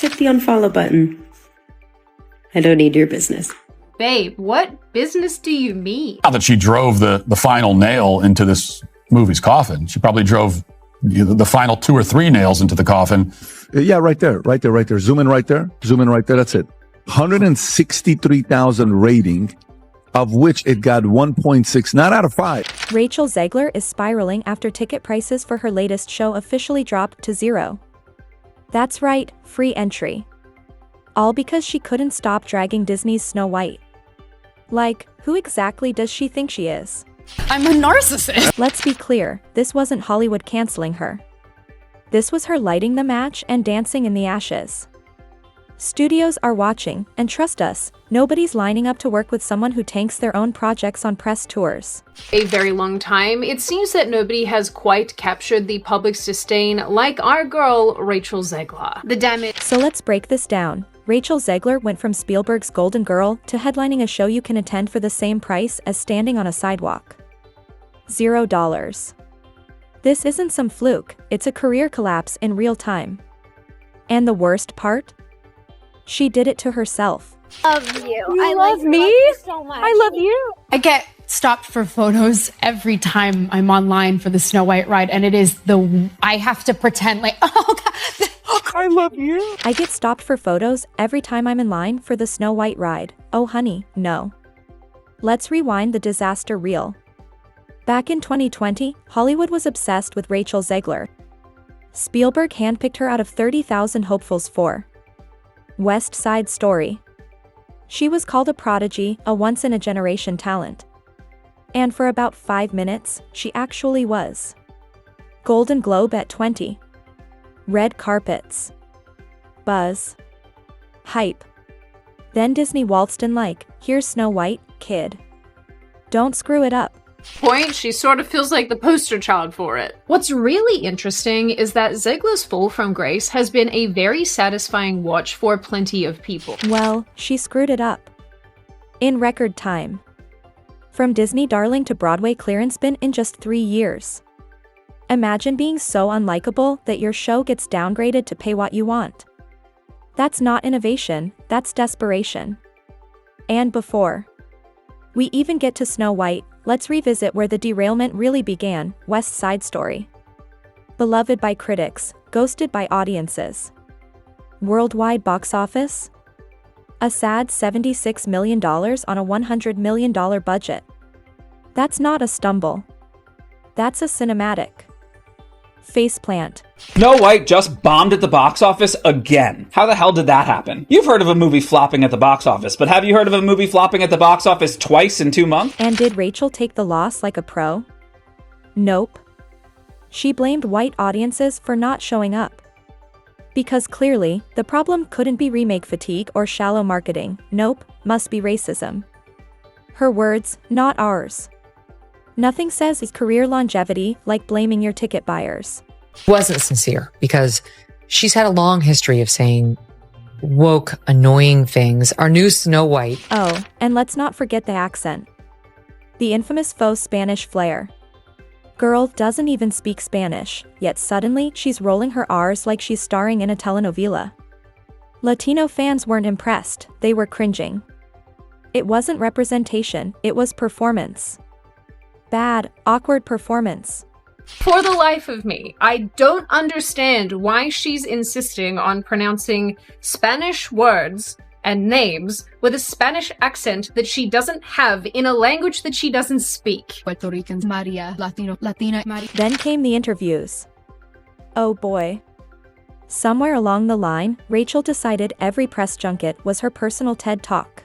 hit the unfollow button. I don't need your business. Babe, what business do you mean? Now that she drove the final nail into this movie's coffin, she probably drove the final 2 or 3 nails into the coffin. Yeah, right there. Zoom in right there. That's it. 163,000 rating, of which it got 1.6, not out of 5. Rachel Zegler is spiraling after ticket prices for her latest show officially dropped to 0. That's right, free entry. All because she couldn't stop dragging Disney's Snow White. Like, who exactly does she think she is? I'm a narcissist. Let's be clear, this wasn't Hollywood canceling her. This was her lighting the match and dancing in the ashes. Studios are watching, and trust us, nobody's lining up to work with someone who tanks their own projects on press tours. A very long time, it seems that nobody has quite captured the public's disdain like our girl, Rachel Zegler. The damage. So let's break this down. Rachel Zegler went from Spielberg's Golden Girl to headlining a show you can attend for the same price as standing on a sidewalk. $0. This isn't some fluke, it's a career collapse in real time. And the worst part? She did it to herself. Love you. I love me? Love you so much. I love you. I get stopped for photos every time I'm online for the Snow White ride, and it is I have to pretend like, oh God, I love you. I get stopped for photos every time I'm in line for the Snow White ride. Oh honey, no. Let's rewind the disaster reel. Back in 2020, Hollywood was obsessed with Rachel Zegler. Spielberg handpicked her out of 30,000 hopefuls for West Side Story. She was called a prodigy, a once-in-a-generation talent. And for about 5 minutes, she actually was. Golden Globe at 20. Red carpets. Buzz. Hype. Then Disney waltzed in like, here's Snow White, kid. Don't screw it up. Point, she sort of feels like the poster child for it. What's really interesting is that Zegler's fall from grace has been a very satisfying watch for plenty of people. Well, she screwed it up. In record time. From Disney darling to Broadway clearance bin in just 3 years. Imagine being so unlikable that your show gets downgraded to pay what you want. That's not innovation, that's desperation. And before we even get to Snow White, let's revisit where the derailment really began, West Side Story. Beloved by critics, ghosted by audiences. Worldwide box office? A sad $76 million on a $100 million budget. That's not a stumble. That's a cinematic faceplant. Snow White just bombed at the box office again. How the hell did that happen? You've heard of a movie flopping at the box office, but have you heard of a movie flopping at the box office twice in 2 months? And did Rachel take the loss like a pro? Nope. She blamed white audiences for not showing up. Because clearly, the problem couldn't be remake fatigue or shallow marketing. Nope, must be racism. Her words, not ours. Nothing says his career longevity like blaming your ticket buyers. Wasn't sincere because she's had a long history of saying woke, annoying things. Our new Snow White. Oh, and let's not forget the accent. The infamous faux Spanish flair. Girl doesn't even speak Spanish, yet suddenly she's rolling her R's like she's starring in a telenovela. Latino fans weren't impressed, they were cringing. It wasn't representation, it was performance. Bad, awkward performance. For the life of me, I don't understand why she's insisting on pronouncing Spanish words and names with a Spanish accent that she doesn't have in a language that she doesn't speak. Puerto Ricans, Maria, Latina, Maria. Then came the interviews. Oh boy. Somewhere along the line, Rachel decided every press junket was her personal TED Talk.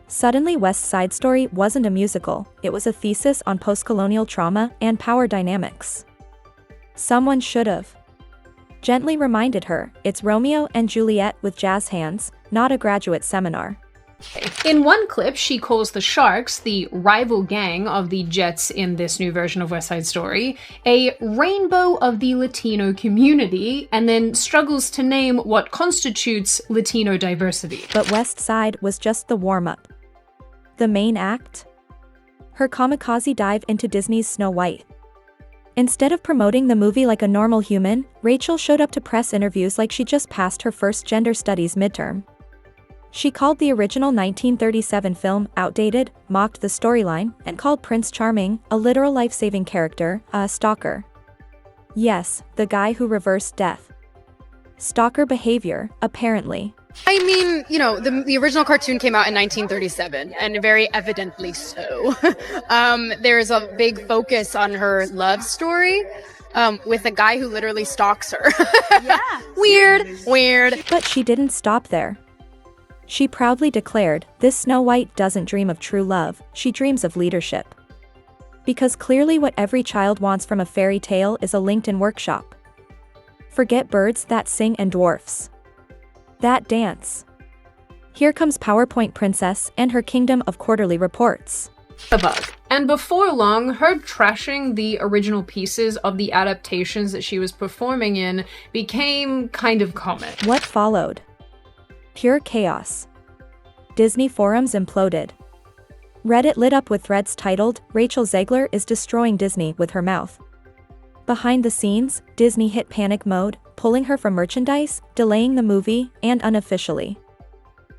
Suddenly West Side Story wasn't a musical, it was a thesis on post-colonial trauma and power dynamics. Someone should've gently reminded her, it's Romeo and Juliet with jazz hands, not a graduate seminar. In one clip, she calls the Sharks, the rival gang of the Jets in this new version of West Side Story, a rainbow of the Latino community, and then struggles to name what constitutes Latino diversity. But West Side was just the warm-up. The main act? Her kamikaze dive into Disney's Snow White. Instead of promoting the movie like a normal human, Rachel showed up to press interviews like she just passed her first gender studies midterm. She called the original 1937 film outdated, mocked the storyline, and called Prince Charming, a literal life-saving character, a stalker. Yes, the guy who reversed death. Stalker behavior, apparently. I mean, you know, the original cartoon came out in 1937, and very evidently so. There's a big focus on her love story with a guy who literally stalks her. Yeah. Weird. But she didn't stop there. She proudly declared, this Snow White doesn't dream of true love, she dreams of leadership. Because clearly what every child wants from a fairy tale is a LinkedIn workshop. Forget birds that sing and dwarfs that dance. Here comes PowerPoint Princess and her kingdom of quarterly reports. And before long, her trashing the original pieces of the adaptations that she was performing in became kind of common. What followed? Pure chaos. Disney forums imploded. Reddit lit up with threads titled, Rachel Zegler is destroying Disney with her mouth. Behind the scenes, Disney hit panic mode, pulling her from merchandise, delaying the movie, and unofficially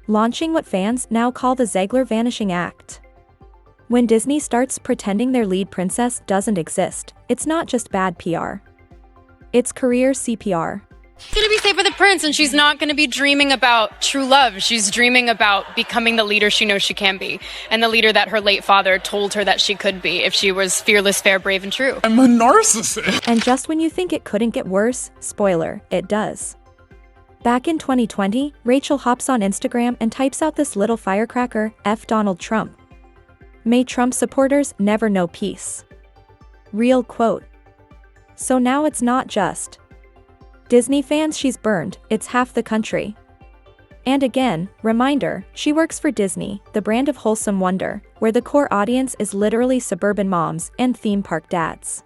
launching what fans now call the Zegler vanishing act. When Disney starts pretending their lead princess doesn't exist, it's not just bad PR. It's career CPR. She's gonna be safe with the prince, and she's not gonna be dreaming about true love. She's dreaming about becoming the leader she knows she can be, and the leader that her late father told her that she could be if she was fearless, fair, brave, and true. I'm a narcissist. And just when you think it couldn't get worse, spoiler, it does. Back in 2020, Rachel hops on Instagram and types out this little firecracker, F Donald Trump. May Trump supporters never know peace. Real quote. So now it's not just Disney fans she's burned, it's half the country. And again, reminder, she works for Disney, the brand of wholesome wonder, where the core audience is literally suburban moms and theme park dads.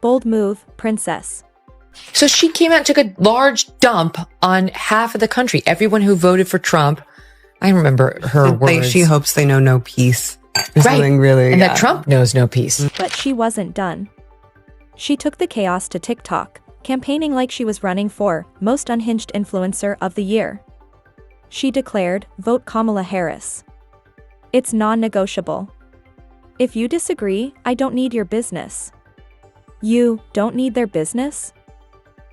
Bold move, princess. So she came out and took a large dump on half of the country. Everyone who voted for Trump. I remember her words. She hopes they know no peace. Or something really. And that Trump knows no peace. But she wasn't done. She took the chaos to TikTok, campaigning like she was running for Most Unhinged Influencer of the Year. She declared, vote Kamala Harris. It's non-negotiable. If you disagree, I don't need your business. You don't need their business?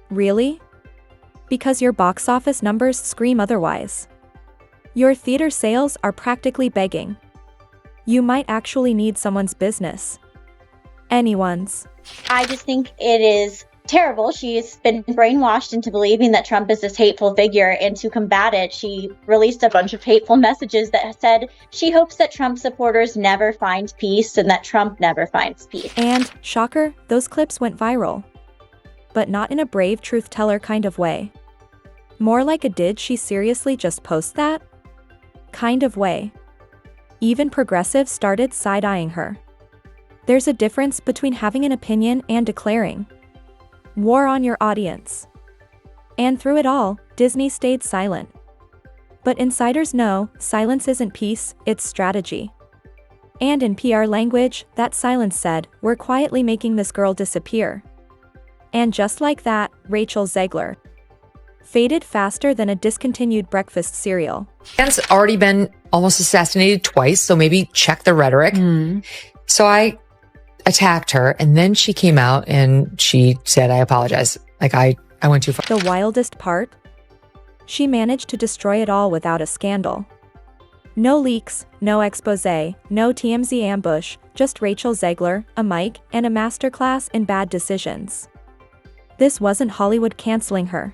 Really? Because your box office numbers scream otherwise. Your theater sales are practically begging. You might actually need someone's business. Anyone's. I just think it is terrible. She's been brainwashed into believing that Trump is this hateful figure, and to combat it, she released a bunch of hateful messages that said she hopes that Trump supporters never find peace and that Trump never finds peace. And, shocker, those clips went viral. But not in a brave truth teller kind of way. More like a did she seriously just post that? Kind of way. Even progressives started side-eyeing her. There's a difference between having an opinion and declaring war on your audience. And through it all, Disney stayed silent. But insiders know, silence isn't peace, it's strategy. And in PR language, that silence said, we're quietly making this girl disappear. And just like that, Rachel Zegler faded faster than a discontinued breakfast cereal. Dan's already been almost assassinated twice, so maybe check the rhetoric. So I attacked her, and then she came out and she said, I apologize. Like I went too far. The wildest part? She managed to destroy it all without a scandal. No leaks, no expose, no TMZ ambush, just Rachel Zegler, a mic, and a masterclass in bad decisions. This wasn't Hollywood canceling her.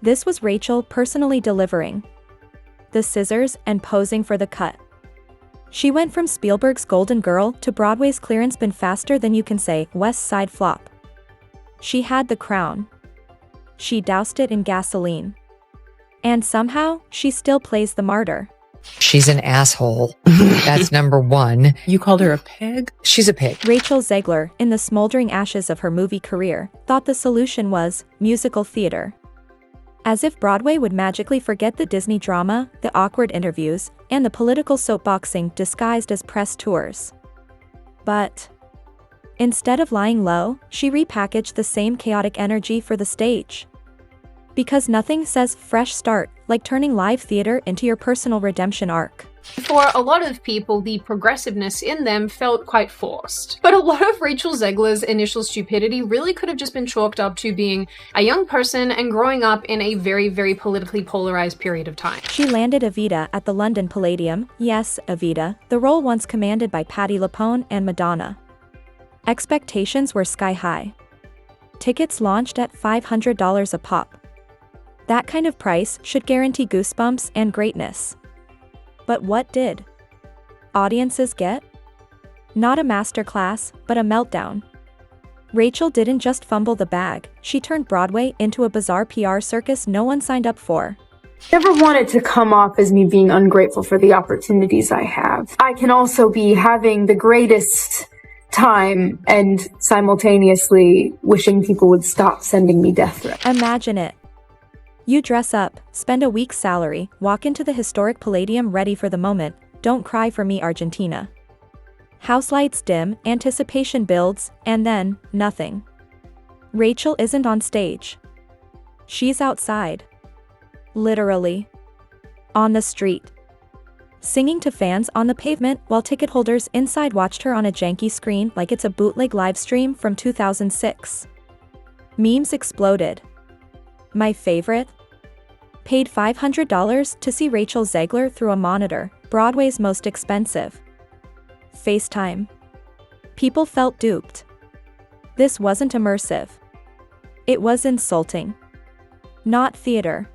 This was Rachel personally delivering the scissors and posing for the cut. She went from Spielberg's Golden Girl to Broadway's clearance bin faster than you can say West Side Flop. She had the crown. She doused it in gasoline. And somehow, she still plays the martyr. She's an asshole. That's number one. You called her a pig? She's a pig. Rachel Zegler, in the smoldering ashes of her movie career, thought the solution was musical theater. As if Broadway would magically forget the Disney drama, the awkward interviews, and the political soapboxing disguised as press tours. But Instead of lying low, she repackaged the same chaotic energy for the stage. Because nothing says fresh start like turning live theater into your personal redemption arc. For a lot of people, the progressiveness in them felt quite forced. But a lot of Rachel Zegler's initial stupidity really could have just been chalked up to being a young person and growing up in a very, very politically polarized period of time. She landed Evita at the London Palladium, yes, Evita, the role once commanded by Patti LuPone and Madonna. Expectations were sky high. Tickets launched at $500 a pop. That kind of price should guarantee goosebumps and greatness. But what did audiences get? Not a masterclass, but a meltdown. Rachel didn't just fumble the bag, she turned Broadway into a bizarre PR circus no one signed up for. Never wanted to come off as me being ungrateful for the opportunities I have. I can also be having the greatest time and simultaneously wishing people would stop sending me death threats. Imagine it. You dress up, spend a week's salary, walk into the historic Palladium ready for the moment, don't cry for me Argentina. House lights dim, anticipation builds, and then, nothing. Rachel isn't on stage. She's outside. Literally. On the street. Singing to fans on the pavement while ticket holders inside watched her on a janky screen like it's a bootleg livestream from 2006. Memes exploded. My favorite? Paid $500 to see Rachel Zegler through a monitor, Broadway's most expensive. FaceTime. People felt duped. This wasn't immersive. It was insulting. Not theater.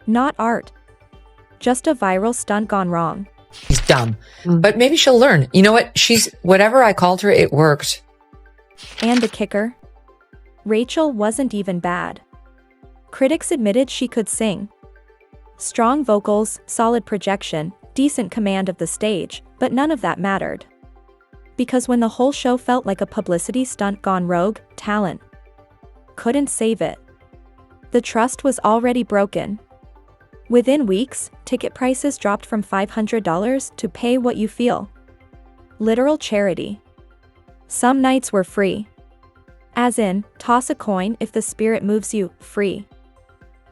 Not art. Just a viral stunt gone wrong. She's dumb. But maybe she'll learn. You know what? Whatever I called her, it worked. And the kicker? Rachel wasn't even bad. Critics admitted she could sing. Strong vocals, solid projection, decent command of the stage, but none of that mattered. Because when the whole show felt like a publicity stunt gone rogue, talent couldn't save it. The trust was already broken. Within weeks, ticket prices dropped from $500 to pay what you feel. Literal charity. Some nights were free. As in, toss a coin if the spirit moves you, free.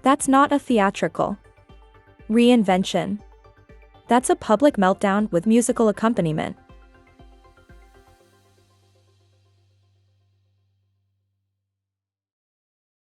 That's not a theatrical reinvention. That's a public meltdown with musical accompaniment.